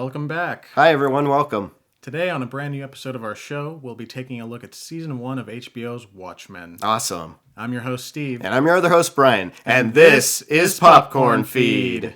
Welcome back. Hi everyone, welcome. Today on a brand new episode of our show, we'll be taking a look at Season 1 of HBO's Watchmen. Awesome. I'm your host, Steve. And I'm your other host, Brian. And this is Popcorn Feed.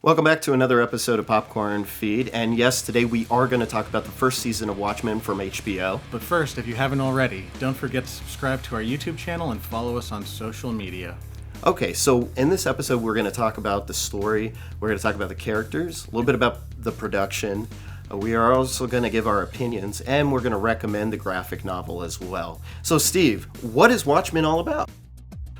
Welcome back to another episode of Popcorn Feed, and yes, today we are going to talk about the first season of Watchmen from HBO. But first, if you haven't already, don't forget to subscribe to our YouTube channel and follow us on social media. Okay, so in this episode we're going to talk about the story, we're going to talk about the characters, a little bit about the production, we are also going to give our opinions, and we're going to recommend the graphic novel as well. So Steve, what is Watchmen all about?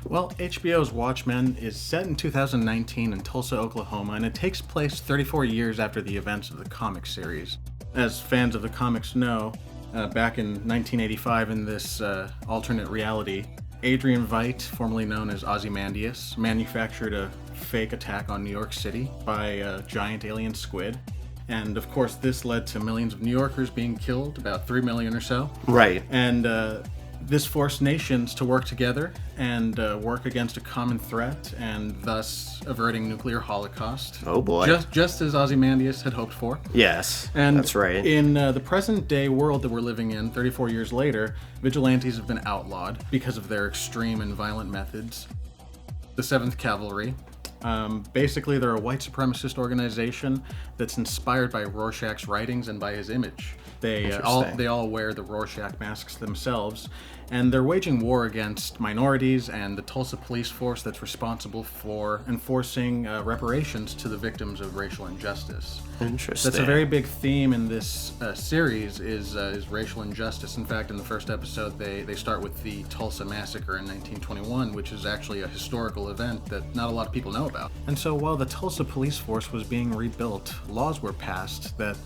Well, HBO's Watchmen is set in 2019 in Tulsa, Oklahoma, and it takes place 34 years after the events of the comic series. As fans of the comics know, back in 1985 in this alternate reality, Adrian Veidt, formerly known as Ozymandias, manufactured a fake attack on New York City by a giant alien squid. And of course, this led to millions of New Yorkers being killed, about 3 million or so. Right. And this forced nations to work together and work against a common threat, and thus averting nuclear holocaust. Oh boy. Just as Ozymandias had hoped for. Yes, and that's right. In the present-day world that we're living in, 34 years later, vigilantes have been outlawed because of their extreme and violent methods. The 7th Cavalry. Basically, they're a white supremacist organization that's inspired by Rorschach's writings and by his image. They all wear the Rorschach masks themselves, and they're waging war against minorities and the Tulsa police force that's responsible for enforcing reparations to the victims of racial injustice. Interesting. That's a very big theme in this series is racial injustice. In fact, in the first episode, they start with the Tulsa Massacre in 1921, which is actually a historical event that not a lot of people know about. And so while the Tulsa police force was being rebuilt, laws were passed that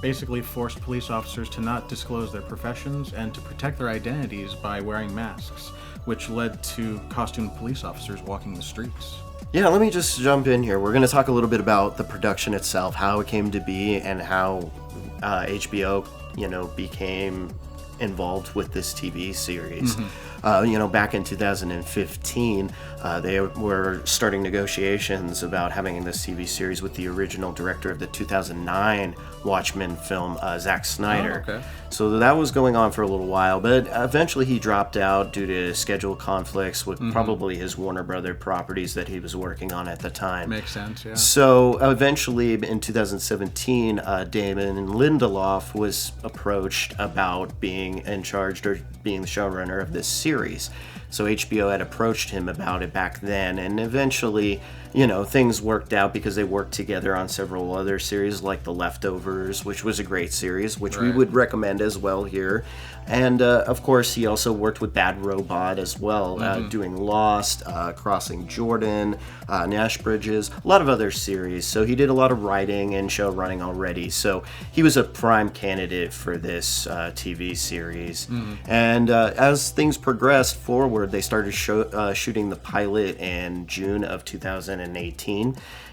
basically forced police officers to not disclose their professions and to protect their identities by wearing masks, which led to costumed police officers walking the streets. Yeah, let me just jump in here. We're going to talk a little bit about the production itself, how it came to be, and how HBO, became involved with this TV series. Back in 2015, they were starting negotiations about having this TV series with the original director of the 2009 Watchmen film, Zack Snyder. Oh, okay. So that was going on for a little while, but eventually he dropped out due to schedule conflicts with probably his Warner Brother properties that he was working on at the time. Makes sense, yeah. So eventually in 2017, Damon Lindelof was approached about being in charge or being the showrunner of this series. So HBO had approached him about it back then, and eventually, things worked out because they worked together on several other series like The Leftovers, which was a great series, which we would recommend as well here. And of course, he also worked with Bad Robot as well, doing Lost, Crossing Jordan, Nash Bridges, a lot of other series. So he did a lot of writing and show running already. So he was a prime candidate for this TV series. And as things progressed forward, they started shooting the pilot in June of 2018,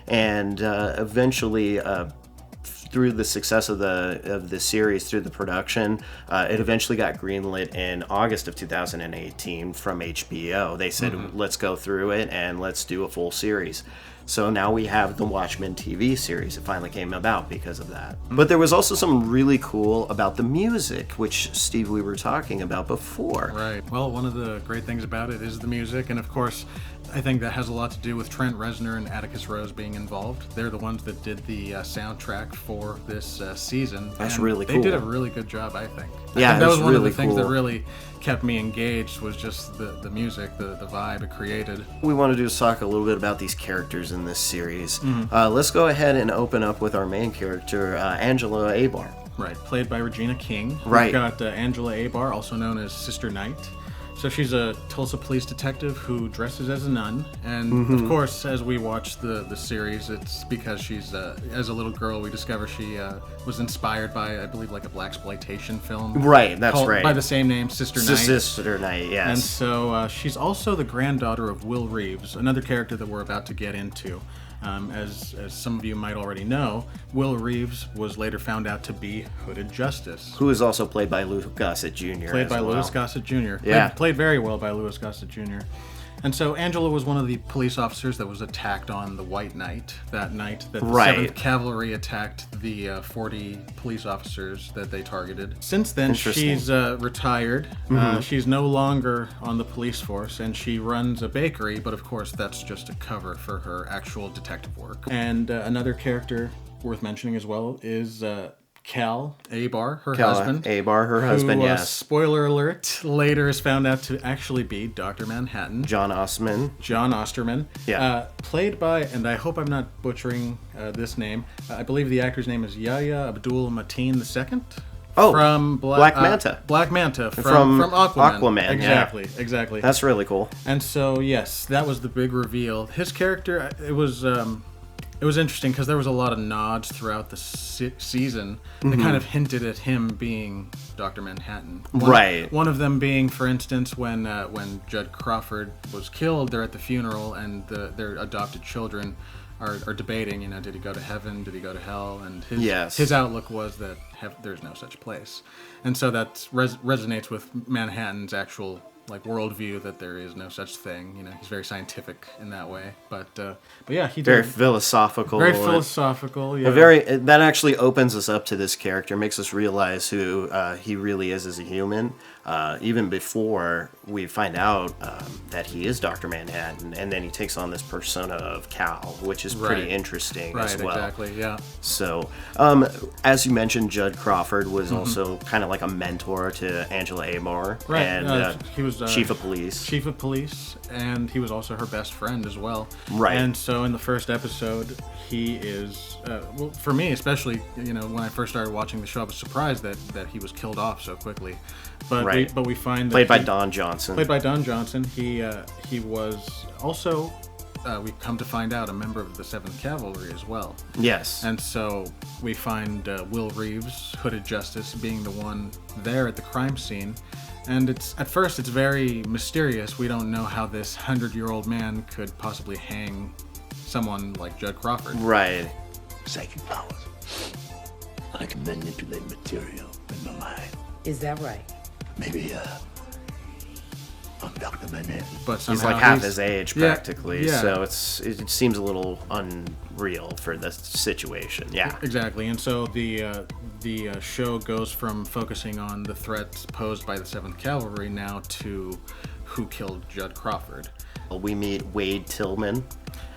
and eventually, through the success of the series, through the production, it eventually got greenlit in August of 2018 from HBO. They said, let's go through it and let's do a full series. So now we have the Watchmen TV series. It finally came about because of that. But there was also some really cool about the music, which, Steve, we were talking about before. Right. Well, one of the great things about it is the music, and of course, I think that has a lot to do with Trent Reznor and Atticus Rose being involved. They're the ones that did the soundtrack for this season. That's really cool. They did a really good job, I think. Yeah, that was one of the really things cool. that really kept me engaged was just the music, the vibe it created. We want to do is talk a little bit about these characters in this series. Let's go ahead and open up with our main character, Angela Abar. Right, played by Regina King. Right. We've got Angela Abar, also known as Sister Night. So she's a Tulsa police detective who dresses as a nun, and of course, as we watch the series, it's because she's as a little girl we discover she was inspired by, I believe, like a blaxploitation film. Right, that's right. By the same name, Sister Night. Sister Night, yes. And so she's also the granddaughter of Will Reeves, another character that we're about to get into. As some of you might already know, Will Reeves was later found out to be Hooded Justice. Who is also played by Louis Gossett Jr. Played by Louis Gossett Jr. Yeah. Played very well by Louis Gossett Jr. And so Angela was one of the police officers that was attacked on the White Night, that night that the 7th Cavalry attacked the 40 police officers that they targeted. Since then, she's retired. She's no longer on the police force, and she runs a bakery, but of course that's just a cover for her actual detective work. And another character worth mentioning as well is Cal Abar, her husband. Abar, her husband, yes. Spoiler alert, later is found out to actually be Dr. Manhattan. John Osterman. Yeah. Played by, and I hope I'm not butchering this name, I believe the actor's name is Yahya Abdul Mateen II. Oh, from Black Manta. Black Manta from Aquaman. Exactly. That's really cool. And so, yes, that was the big reveal. His character, it was interesting because there was a lot of nods throughout the season that kind of hinted at him being Dr. Manhattan. One of them being, for instance, when Judd Crawford was killed, they're at the funeral and their adopted children are debating, did he go to heaven, did he go to hell? And his outlook was that there's no such place. And so that resonates with Manhattan's actual worldview, that there is no such thing. He's very scientific in that way. But yeah, he did. Very philosophical. Yeah. That actually opens us up to this character, makes us realize who he really is as a human. Even before we find out that he is Dr. Manhattan, and then he takes on this persona of Cal, which is pretty interesting as well. Exactly, yeah. So, as you mentioned, Judd Crawford was also kind of like a mentor to Angela Abar. Right, and he was Chief of Police, and he was also her best friend as well. Right. And so in the first episode, he is, for me especially, when I first started watching the show, I was surprised that he was killed off so quickly. But we find that played by Don Johnson. He was also, we come to find out, a member of the 7th Cavalry as well. Yes. And so we find Will Reeves, Hooded Justice, being the one there at the crime scene. And at first it's very mysterious. We don't know how this 100-year-old man could possibly hang someone like Judd Crawford. Right. Psychic powers. I can manipulate material in my mind. Is that right? Maybe, I'm Dr. Manhattan. But he's like half his age, practically. Yeah. So it seems a little unreal for the situation. Yeah. Exactly. And so the show goes from focusing on the threats posed by the 7th Cavalry now to who killed Judd Crawford. We meet Wade Tillman.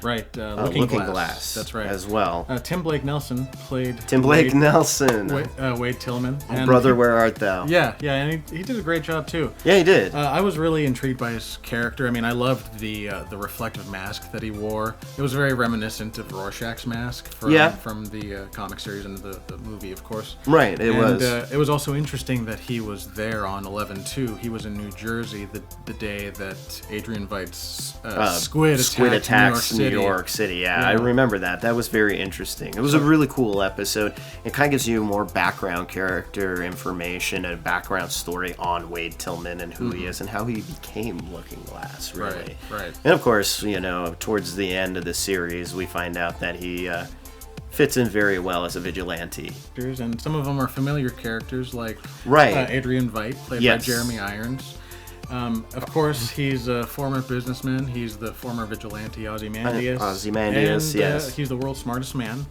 Right, Looking Glass. That's right. As well. Tim Blake Nelson played Wade Tillman. Oh, brother, where art thou? Yeah, and he did a great job too. Yeah, he did. I was really intrigued by his character. I mean, I loved the reflective mask that he wore. It was very reminiscent of Rorschach's mask from the comic series and the movie, of course. Right, it was. It was also interesting that he was there on 11/2. He was in New Jersey the day that Adrian Veidt's squid attacks New York City. Yeah, I remember that. That was very interesting. It was a really cool episode. It kind of gives you more background character information and background story on Wade Tillman and who he is and how he became Looking Glass, really. Right. And of course, towards the end of the series, we find out that he fits in very well as a vigilante. And some of them are familiar characters, like Adrian Veidt, played by Jeremy Irons. Of course, he's a former businessman. He's the former vigilante Ozymandias. Yes. He's the world's smartest man.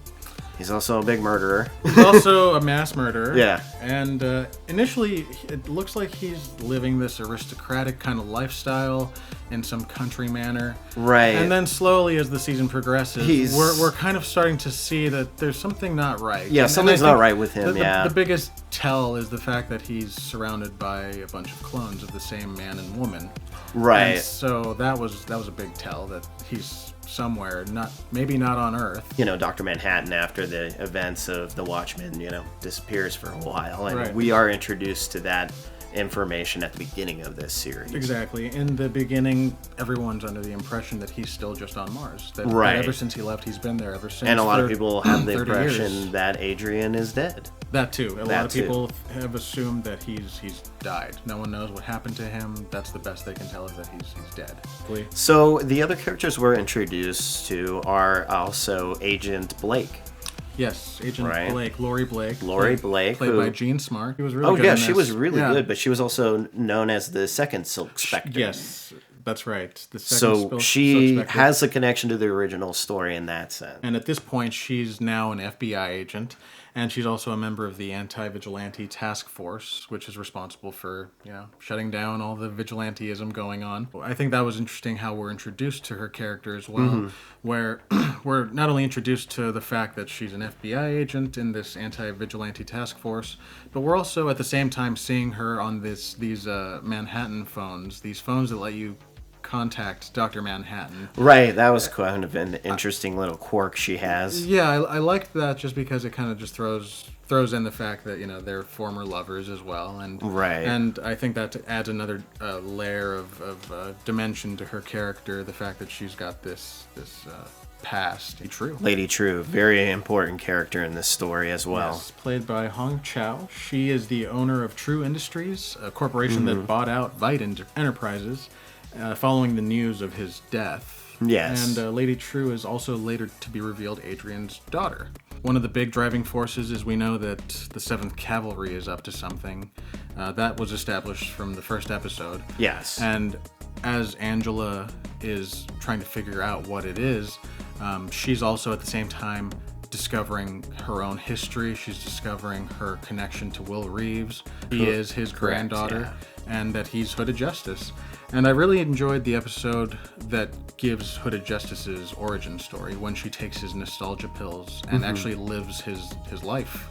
He's also a big murderer. He's also a mass murderer. Yeah. And initially, it looks like he's living this aristocratic kind of lifestyle in some country manner. Right. And then slowly, as the season progresses, we're kind of starting to see that there's something not right. Yeah, something's not right with him, The biggest tell is the fact that he's surrounded by a bunch of clones of the same man and woman. Right. And so that was a big tell that he's somewhere, maybe not on Earth. Dr. Manhattan, after the events of the Watchmen, disappears for a while, and we are introduced to that information at the beginning of this series. Exactly. In the beginning, everyone's under the impression that he's still just on Mars. That ever since he left, he's been there ever since. And a lot of people have the impression years. that Adrian is dead. That too. A lot of people have assumed that he's died. No one knows what happened to him. That's the best they can tell, is that he's dead. So the other characters we're introduced to are also Agent Blake. Yes, Agent Blake, Laurie Blake. Played by Jean Smart. He was really good. Oh yeah, she was really good, but she was also known as the second Silk Spectre. Yes, that's right. So she has a connection to the original story in that sense. And at this point, she's now an FBI agent, and she's also a member of the Anti-Vigilante Task Force, which is responsible for, shutting down all the vigilanteism going on. I think that was interesting how we're introduced to her character as well, where we're not only introduced to the fact that she's an FBI agent in this Anti-Vigilante Task Force, but we're also at the same time seeing her on these Manhattan phones, these phones that let you contact Dr. Manhattan. Right, that was kind of an interesting little quirk she has. Yeah, I liked that just because it kind of just throws in the fact that they're former lovers as well, and I think that adds another layer of dimension to her character. The fact that she's got this past. Lady True, very important character in this story as well. Yes, played by Hong Chow. She is the owner of True Industries, a corporation that bought out Vite Enterprises. Following the news of his death. Yes. And Lady True is also later to be revealed Adrian's daughter. One of the big driving forces is we know that the 7th Cavalry is up to something. That was established from the first episode. Yes. And as Angela is trying to figure out what it is, she's also at the same time discovering her own history. She's discovering her connection to Will Reeves. He is his granddaughter, and that he's Hooded Justice. And I really enjoyed the episode that gives Hooded Justice's origin story, when she takes his nostalgia pills and actually lives his life.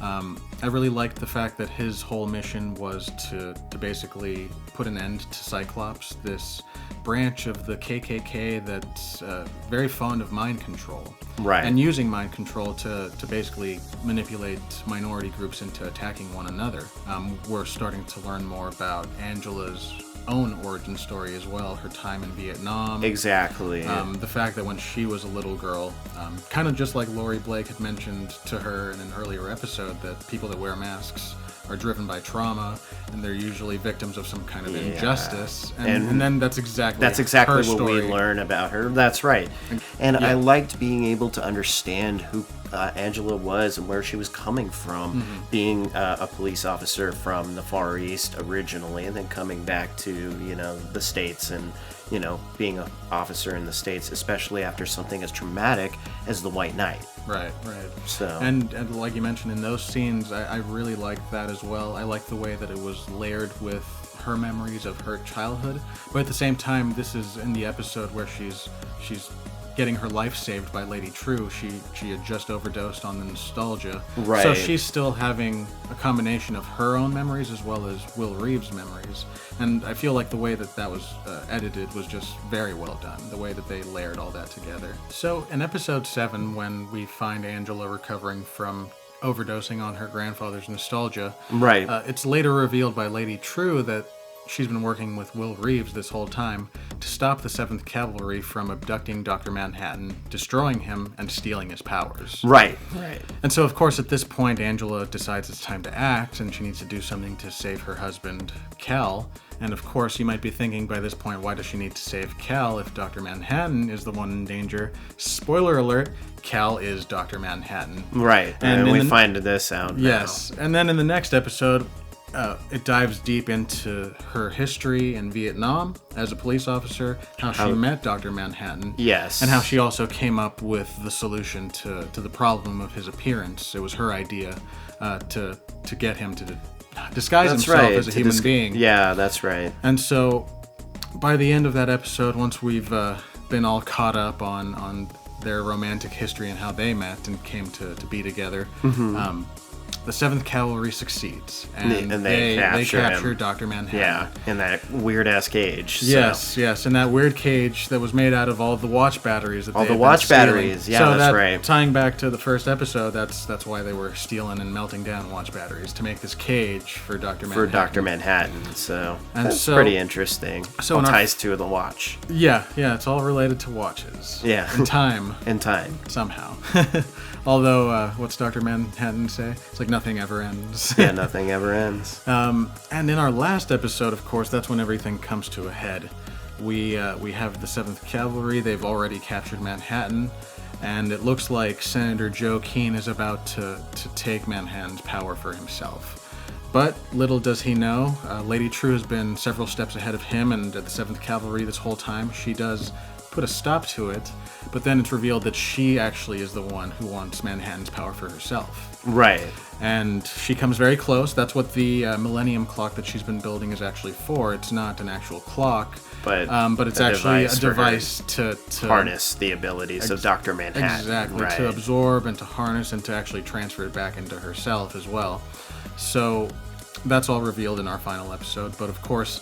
I really liked the fact that his whole mission was to basically put an end to Cyclops, this branch of the KKK that's very fond of mind control. Right. And using mind control to basically manipulate minority groups into attacking one another. We're starting to learn more about Angela's own origin story as well, her time in Vietnam. Exactly. The fact that when she was a little girl, kind of just like Laurie Blake had mentioned to her in an earlier episode, that people that wear masks are driven by trauma, and they're usually victims of some kind of injustice. And then that's exactly her what we learn about her. That's right. And I liked being able to understand who Angela was and where she was coming from, being a police officer from the Far East originally, and then coming back to the States, and being an officer in the States, especially after something as traumatic as the White Knight. Right. So and like you mentioned in those scenes, I really liked that as well. I liked the way that it was layered with her memories of her childhood, but at the same time, this is in the episode where she's getting her life saved by Lady True. She had just overdosed on the nostalgia. Right. So she's still having a combination of her own memories as well as Will Reeves' memories. And I feel like the way that was edited was just very well done, the way that they layered all that together. So in episode 7, when we find Angela recovering from overdosing on her grandfather's nostalgia, right, it's later revealed by Lady True that she's been working with Will Reeves this whole time to stop the 7th Cavalry from abducting Dr. Manhattan, destroying him, and stealing his powers. Right. And so, of course, at this point, Angela decides it's time to act, and she needs to do something to save her husband, Cal. And of course, you might be thinking by this point, why does she need to save Cal if Dr. Manhattan is the one in danger? Spoiler alert, Cal is Dr. Manhattan. Right, and we find this out now. Yes, and then in the next episode, it dives deep into her history in Vietnam as a police officer, how she met Dr. Manhattan. Yes. And how she also came up with the solution to the problem of his appearance. It was her idea to get him to disguise himself as a human being. Yeah, that's right. And so by the end of that episode, once we've been all caught up on their romantic history and how they met and came to be together, the 7th Cavalry succeeds, and they capture him. Dr. Manhattan. Yeah, in that weird-ass cage. So. Yes, in that weird cage that was made out of all the watch batteries. That all the watch batteries, yeah, so that's right. Tying back to the first episode, that's why they were stealing and melting down watch batteries to make this cage for Dr. Manhattan. For Dr. Manhattan, so that's pretty interesting. So it ties to the watch. Yeah, it's all related to watches. Yeah. In time. In time. Somehow. Although, what's Dr. Manhattan say? It's like nothing ever ends. Yeah, nothing ever ends. And in our last episode, of course, that's when everything comes to a head. We have the 7th Cavalry. They've already captured Manhattan, and it looks like Senator Joe Keene is about to take Manhattan's power for himself. But little does he know, Lady True has been several steps ahead of him and the 7th Cavalry this whole time. She does put a stop to it, but then it's revealed that she actually is the one who wants Manhattan's power for herself. Right. And she comes very close. That's what the Millennium Clock that she's been building is actually for. It's not an actual clock, but it's actually a device to harness the abilities of Dr. Manhattan. Exactly, right. To absorb and to harness and to actually transfer it back into herself as well. So that's all revealed in our final episode. But of course,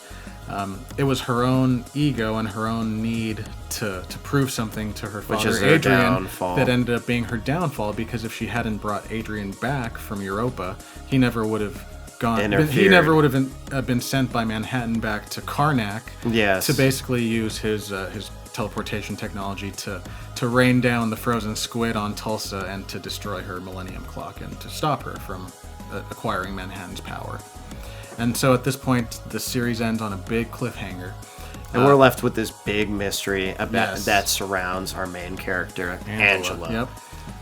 it was her own ego and her own need to prove something to her father, Adrian, downfall. That ended up being her downfall, because if she hadn't brought Adrian back from Europa, he never would have he never would have been sent by Manhattan back to Karnak. Yes. To basically use his teleportation technology to rain down the frozen squid on Tulsa and to destroy her Millennium Clock and to stop her from acquiring Manhattan's power. And so at this point, the series ends on a big cliffhanger. And we're left with this big mystery that surrounds our main character, Angela. Yep.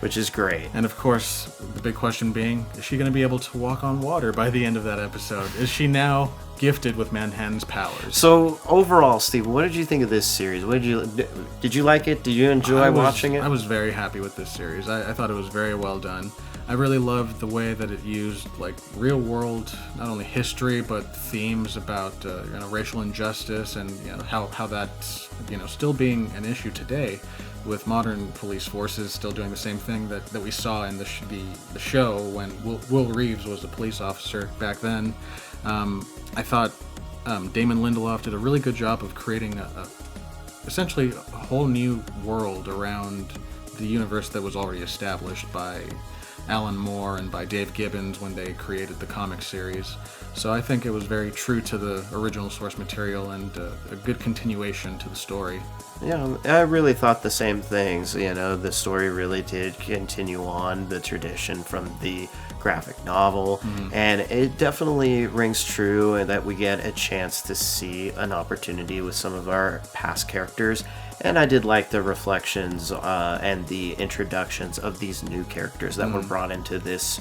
Which is great. And of course, the big question being, is she going to be able to walk on water by the end of that episode? Is she now gifted with Manhattan's powers? So overall, Steve, what did you think of this series? Did you like it? Did you enjoy watching it? I was very happy with this series. I thought it was very well done. I really loved the way that it used like real world, not only history, but themes about racial injustice and how that's still being an issue today, with modern police forces still doing the same thing that we saw in the show when Will Reeves was a police officer back then. I thought Damon Lindelof did a really good job of creating essentially a whole new world around the universe that was already established by Alan Moore and by Dave Gibbons when they created the comic series. So I think it was very true to the original source material and a good continuation to the story. Yeah, I really thought the same things. The story really did continue on the tradition from the graphic novel, and it definitely rings true and that we get a chance to see an opportunity with some of our past characters. And I did like the reflections and the introductions of these new characters that were brought into this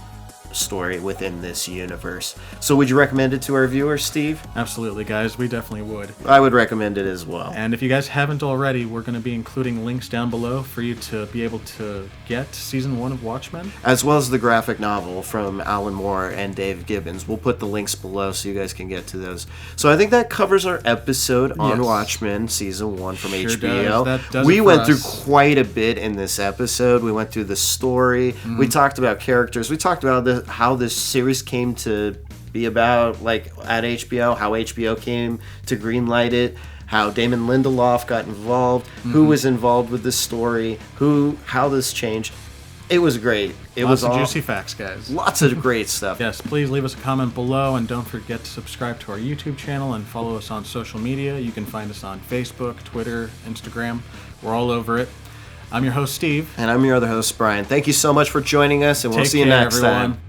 story within this universe. So would you recommend it to our viewers, Steve? Absolutely, guys. We definitely would. I would recommend it as well. And if you guys haven't already, we're going to be including links down below for you to be able to get Season 1 of Watchmen. As well as the graphic novel from Alan Moore and Dave Gibbons. We'll put the links below so you guys can get to those. So I think that covers our episode on Watchmen, Season 1 from HBO. That does we went through quite a bit in this episode. We went through the story. We talked about characters. We talked about how this series came to be about, like, at HBO, how HBO came to greenlight it, how Damon Lindelof got involved, who was involved with this story, how this changed. It was great. Lots of juicy facts, guys. Lots of great stuff. Yes, please leave us a comment below, and don't forget to subscribe to our YouTube channel and follow us on social media. You can find us on Facebook, Twitter, Instagram. We're all over it. I'm your host, Steve. And I'm your other host, Brian. Thank you so much for joining us, and we'll see you next time.